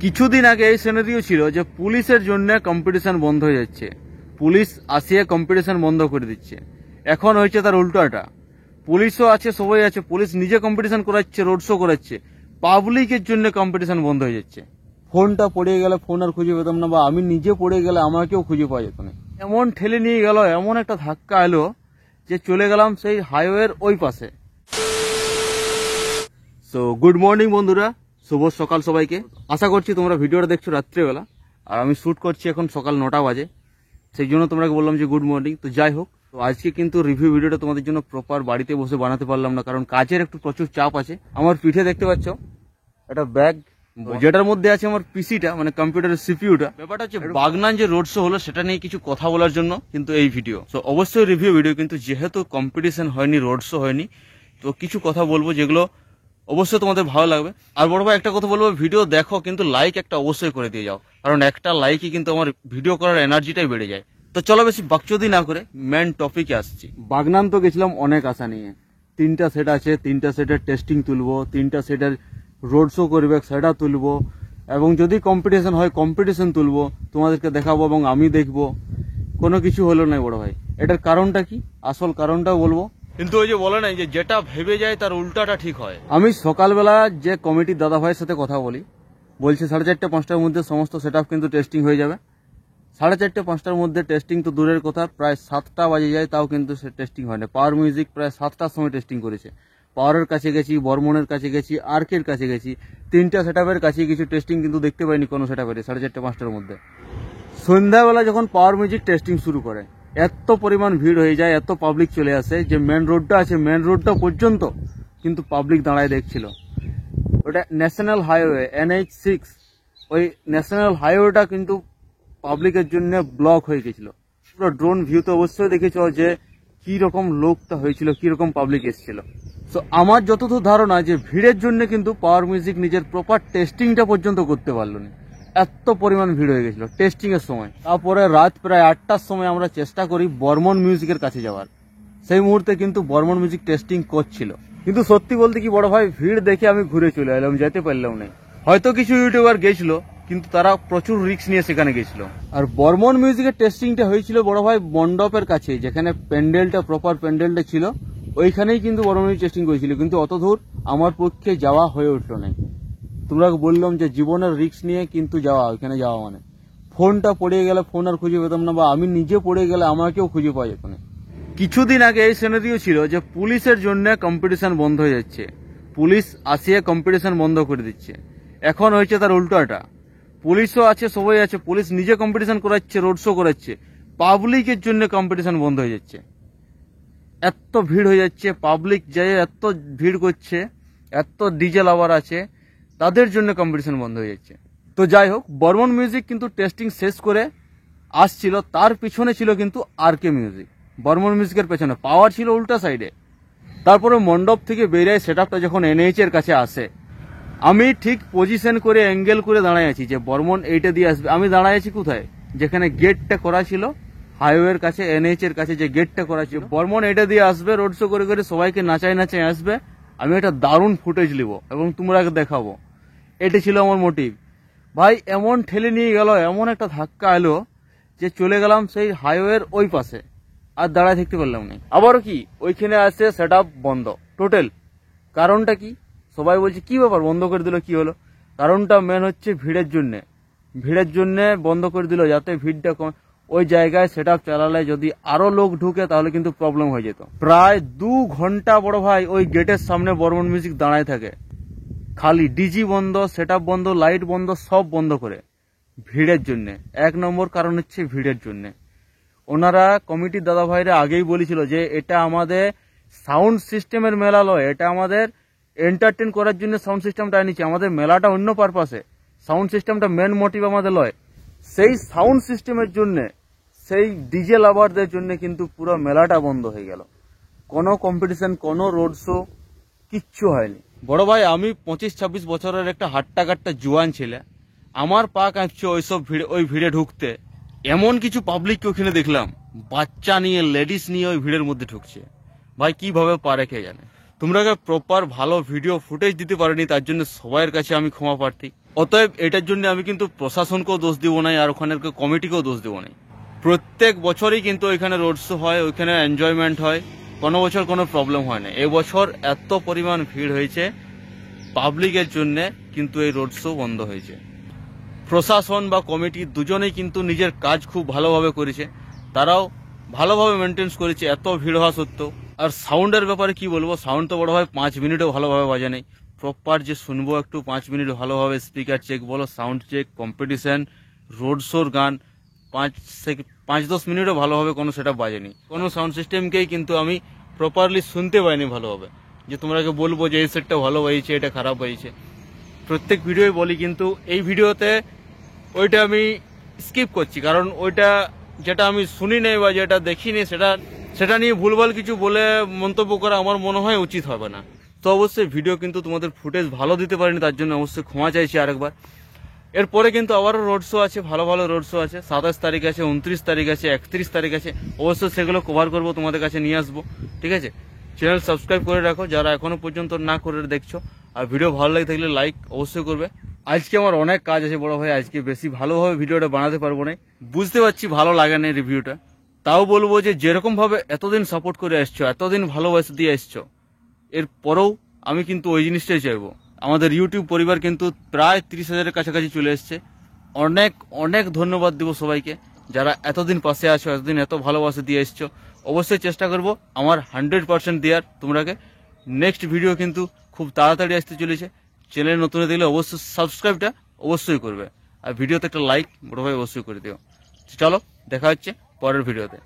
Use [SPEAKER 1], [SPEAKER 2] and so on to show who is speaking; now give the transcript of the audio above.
[SPEAKER 1] কিছুদিন আগে এই সিনারিও ছিল যে পুলিশের জন্য কম্পিটিশন বন্ধ হয়ে যাচ্ছে, পুলিশ আসিয়ে কম্পিটিশন বন্ধ করে দিচ্ছে। এখন হয়েছে তার উল্টোটা, পুলিশও আছে, সবাই আছে, পুলিশ নিজে কম্পিটিশন করাচ্ছে, রোড শো করাচ্ছে, পাবলিকের জন্য কম্পিটিশন বন্ধ হয়ে যাচ্ছে। ফোনটা পড়ে গেলে ফোন আর খুঁজে পেতাম না, বা আমি নিজে পড়ে গেলে আমাকেও খুঁজে পাওয়া যেত না। এমন ঠেলে নিয়ে গেল, এমন একটা ধাক্কা এলো যে চলে গেলাম সেই হাইওয়ের ওই পাশে। সো গুড মর্নিং বন্ধুরা, শুভ সকাল সবাইকে। আশা করছি তোমরা ভিডিওটা দেখছো রাত্রেবেলা, আর আমি শ্যুট করছি এখন সকাল 9টা বাজে, সেই জন্য তোমরা বললাম যে গুড মর্নিং। তো যাই হোক, তো আজকে কিন্তু রিভিউ ভিডিওটা তোমাদের জন্য প্রপার বাড়িতে বসে বানাতে পারলাম না, কারণ কাজের একটু প্রচুর চাপ আছে। আমার পিঠে দেখতে পাচ্ছ একটা ব্যাগ, যেটার মধ্যে আছে আমার পিসিটা, মানে কম্পিউটারের সিপিইউটা। ব্যাপারটা হচ্ছে বাগনান যে রোড শো হলো সেটা নিয়ে কিছু কথা বলার জন্য কিন্তু এই ভিডিও। তো অবশ্যই রিভিউ ভিডিও, কিন্তু যেহেতু কম্পিটিশন হয়নি, রোড শো হয়নি, তো কিছু কথা বলবো যেগুলো অবশ্যই তোমাদের ভালো লাগবে। আর বড় ভাই একটা কথা বলবো, ভিডিও দেখো কিন্তু লাইক একটা অবশ্যই করে দিয়ে যাও, কারণ একটা লাইকই কিন্তু আমার ভিডিও করার এনার্জিটাই বেড়ে যায়। তো চলো বেশি বাকচুদি না করে মেন টপিকে আসছি। বাগনান তো গেছিলাম অনেক আশা নিয়ে, 3টা সেট আছে, 3টা সেটের টেস্টিং তুলবো, 3টা সেটের রোড শো করবে সেটা তুলবো, এবং যদি কম্পিটিশন হয় কম্পিটিশন তুলবো, তোমাদেরকে দেখাবো এবং আমি দেখবো। কোনো কিছু হলো না বড় ভাই। এটার কারণটা কি, আসল কারণটাও বলবো। কিন্তু ওই যে বলে নাই যে যেটা ভেবে যায় তার উল্টাটা ঠিক হয়। আমি সকালবেলা যে কমিটির দাদা ভাইয়ের সাথে কথা বলি, বলছে 4:30 5টার মধ্যে সমস্ত সেট কিন্তু টেস্টিং হয়ে যাবে। 4:30 5টার মধ্যে টেস্টিং তো দূরের কথা, প্রায় 7টা বাজে যায়, তাও কিন্তু সে টেস্টিং হয় না। পাওয়ার মিউজিক প্রায় 7টার সময় টেস্টিং করেছে। পাওয়ারের কাছে গেছি, বর্মনের কাছে গেছি, আর্কের কাছে গেছি, 3টা সেটআপের কাছে কিছু টেস্টিং কিন্তু দেখতে পাইনি কোনো সেটআপের 4:30 5টার মধ্যে। সন্ধ্যাবেলা যখন পাওয়ার মিউজিক টেস্টিং শুরু করে, এত পরিমাণ ভিড় হয়ে যায়, এত পাবলিক চলে আসে যে মেন রোডটা আছে, মেন রোডটা পর্যন্ত কিন্তু পাবলিক দাঁড়ায় দেখছিল। ওটা ন্যাশনাল হাইওয়ে NH6, ওই ন্যাশনাল হাইওয়েটা কিন্তু পাবলিকের জন্য ব্লক হয়ে গেছিল। পুরো ড্রোন ভিউতে অবশ্যই দেখেছ যে কি রকম লোকটা হয়েছিল, কি রকম পাবলিক এসেছিল। তো আমার যতদূর ধারণা যে ভিড়ের জন্য কিন্তু পাওয়ার মিউজিক নিজের প্রপার টেস্টিংটা পর্যন্ত করতে পারলো না, এত পরিমাণ ভিড় হয়ে গেছিল টেস্টিং এর সময়। তারপরে রাত প্রায় 8টার সময় আমরা চেষ্টা করি বর্মন মিউজিকের কাছে যাওয়ার। সেই মুহূর্তে কিন্তু বর্মন মিউজিক টেস্টিং করছিল, কিন্তু সত্যি বলতে কি বড় ভাই, ভিড় দেখে আমি ঘুরে চলে এলাম, যেতে পারলাম না। হয়তো কিছু ইউটিউবার গেছিল, কিন্তু তারা প্রচুর রিস্ক নিয়ে সেখানে গেছিল। আর বর্মন মিউজিকের টেস্টিংটা হয়েছিল বড় ভাই মণ্ডপের কাছে, যেখানে প্যান্ডেলটা, প্রপার প্যান্ডেলটা ছিল, ওইখানেই কিন্তু বর্মন মিউজিক টেস্টিং করেছিল। কিন্তু অত দূর আমার পক্ষে যাওয়া হয়ে উঠলো না। তোমরা বললাম যে জীবনের রিস্ক নিয়ে কিন্তু যাওয়া, ওইখানে যাওয়া মানে ফোনটা পড়ে গেলে ফোন আর খুঁজে পেতাম না, বা আমি নিজে পড়ে গেলে আমাকেও খুঁজে পাওয়া যেত না। কিছুদিন আগে এই সিনারিও ছিল যে পুলিশের জন্য কম্পিটিশন বন্ধ হয়ে যাচ্ছে, পুলিশ আসিয়ে কম্পিটিশন বন্ধ করে দিচ্ছে। এখন হয়েছে তার উল্টোটা, পুলিশও আছে, সবাই আছে, পুলিশ নিজে কম্পিটিশন করাচ্ছে, রোড শো করাচ্ছে, পাবলিকের জন্য কম্পিটিশন বন্ধ হয়ে যাচ্ছে। এত ভিড় হয়ে যাচ্ছে, পাবলিক যায় এত ভিড় করছে, এত ডিজে লাভার আছে, তাদের জন্য কম্পিটিশন বন্ধ হয়ে যাচ্ছে। তো যাই হোক, বর্মন মিউজিক কিন্তু টেস্টিং শেষ করে আসছিল, তার পিছনে ছিল কিন্তু আরকে মিউজিক। বর্মন মিউজিকের পেছনে পাওয়ার ছিল উল্টা সাইডে। তারপরে মণ্ডপ থেকে বেরিয়ে সেটআপটা যখন NH এর কাছে আসে, আমি ঠিক পজিশন করে অ্যাঙ্গেল করে দাঁড়ায় আছি যে বর্মন এইটা দিয়ে আসবে। আমি দাঁড়ায় আছি কোথায়, যেখানে গেটটা করা ছিল হাইওয়ের কাছে, NH এর কাছে যে গেটটা করা ছিল। বর্মন এটা দিয়ে আসবে, রোড শো করে করে সবাইকে নাচাই নাচাই আসবে। আমি একটা দারুণ ফুটেজ নিব এবং তোমরা দেখাবো, এটা ছিল আমার মোটিভ। ভাই এমন ঠেলে নিয়ে গেল, এমন একটা ধাক্কা এলো যে চলে গেলাম সেই হাইওয়ের ওই পাশে, আর দাঁড়ায় থাকতে পারলাম না। আবারও কি ওইখানে আসছে সেটআপ বন্ধ টোটাল। কারণটা কি, সবাই বলছে কি ব্যাপার বন্ধ করে দিল, কি হলো? কারণটা মেন হচ্ছে ভিড়ের জন্য। ভিড়ের জন্য বন্ধ করে দিল, যাতে ভিড়টা কম। ওই জায়গায় সেটআপ চালালে যদি আরো লোক ঢুকে তাহলে কিন্তু প্রবলেম হয়ে যেত। প্রায় 2 ঘন্টা বড় ভাই ওই গেটের সামনে বর্মন মিউজিক দাঁড়ায় থাকে, খালি ডিজি বন্ধ, সেটআপ বন্ধ, লাইট বন্ধ, সব বন্ধ করে, ভিড়ের জন্য। 1 নম্বর কারণ হচ্ছে ভিড়ের জন্য। ওনারা কমিটির দাদা ভাইরা আগেই বলেছিল যে এটা আমাদের সাউন্ড সিস্টেমের মেলা লয়, এটা আমাদের এন্টারটেন করার জন্য সাউন্ড সিস্টেমটা এনেছি, আমাদের মেলাটা অন্য পারপাসে, সাউন্ড সিস্টেমটা মেন মোটিভ আমাদের লয়। সেই সাউন্ড সিস্টেমের জন্য, সেই ডিজে লাভারদের জন্য কিন্তু পুরো মেলাটা বন্ধ হয়ে গেল। কোনো কম্পিটিশন, কোনো রোড শো, কিচ্ছু হয়নি। বড় ভাই আমি 25-26 বছরের একটা হাট্টা জুয়ান ছেলে, আমার পা কাঁপছে ওইসব ভিড়ে, ওই ভিড়ে ঢুকতে। এমন কিছু পাবলিককে ওখানে দেখলাম, বাচ্চা নিয়ে, লেডিস নিয়ে ওই ভিড়ের মধ্যে ঢুকছে। ভাই কিভাবে পারে কে জানে। তোমরা প্রপার ভালো ভিডিও ফুটেজ দিতে পারেনি, তার জন্য সবার কাছে আমি ক্ষমা প্রার্থী। অতএব এটার জন্য আমি কিন্তু প্রশাসনকেও দোষ দিব না আর ওখানের কমিটিকেও দোষ দিব না। প্রত্যেক বছরই কিন্তু ওইখানে রোড শো হয়, ওইখানে এনজয়মেন্ট হয়, কোনো বছর কোনো প্রবলেম হয় না। এবছর এত পরিমাণ ভিড় হয়েছে পাবলিকের জন্য, কিন্তু এই রোড শো বন্ধ হয়েছে। প্রশাসন বা কমিটি দুজনেই কিন্তু নিজের কাজ খুব ভালোভাবে করেছে, তারাও ভালোভাবে মেনটেন্স করেছে এত ভিড় হওয়া সত্ত্বেও। আর সাউন্ডের ব্যাপারে কি বলবো, সাউন্ড তো বড় হয় 5 মিনিটও ভালোভাবে বাজে নেই। প্রপার যে শুনবো একটু 5 মিনিট ভালোভাবে, স্পিকার চেক বলো, সাউন্ড চেক, কম্পিটিশন, রোড শোর গান 5-10 মিনিটও ভালোভাবে কোনো সেটা বাজেনি। কোনো সাউন্ড সিস্টেমকেই কিন্তু আমি প্রপারলি শুনতে পাইনি ভালোভাবে, যে তোমরাকে বলবো যে এই সেটটা ভালো বাজছে, এটা খারাপ বাজছে। প্রত্যেক ভিডিওই বলি, কিন্তু এই ভিডিওতে ওইটা আমি স্কিপ করছি, কারণ ওইটা যেটা আমি শুনি নাই বা যেটা দেখিনি সেটা নিয়ে ভুলভাল কিছু বলে মন্তব্য করা আমার মনে হয় উচিত হবে না। তো অবশ্যই ভিডিও কিন্তু তোমাদের ফুটেজ ভালো দিতে পারিনি, তার জন্য অবশ্যই ক্ষমা চাইছি আরেকবার। এরপরে কিন্তু আবারও রোড শো আছে, ভালো ভালো রোড শো আছে। 27 তারিখ আছে, 29 তারিখ আছে, 31 তারিখ আছে। অবশ্যই সেগুলো কভার করবো, তোমাদের কাছে নিয়ে আসবো, ঠিক আছে? চ্যানেল সাবস্ক্রাইব করে রাখো যারা এখনো পর্যন্ত না করে দেখছো, আর ভিডিও ভালো লাগে থাকলে লাইক অবশ্যই করবে। আজকে আমার অনেক কাজ আছে বড় ভাই, আজকে বেশি ভালোভাবে ভিডিওটা বানাতে পারবো না, বুঝতে পারছি ভালো লাগে না রিভিউটা। তাও বলবো যে যেরকম ভাবে এতদিন সাপোর্ট করে আসছো, এতদিন ভালোবাসা দিয়ে আসছো, এরপরেও আমি কিন্তু ওই জিনিসটাই চাইবো। আমাদের ইউটিউব পরিবার কিন্তু প্রায় 30,000-এর কাছাকাছি চলে এসছে। অনেক অনেক ধন্যবাদ দেবো সবাইকে যারা এতদিন পাশে আছো, এতদিন এত ভালোবাসা দিয়ে এসছো। অবশ্যই চেষ্টা করবো আমার 100% দেওয়ার তোমরাকে। নেক্সট ভিডিও কিন্তু খুব তাড়াতাড়ি আসতে চলেছে। চ্যানেল নতুন দেখলে অবশ্যই সাবস্ক্রাইবটা অবশ্যই করবে, আর ভিডিওতে একটা লাইক বড় ভাই অবশ্যই করে দিও। চলো দেখা হচ্ছে পরের ভিডিওতে।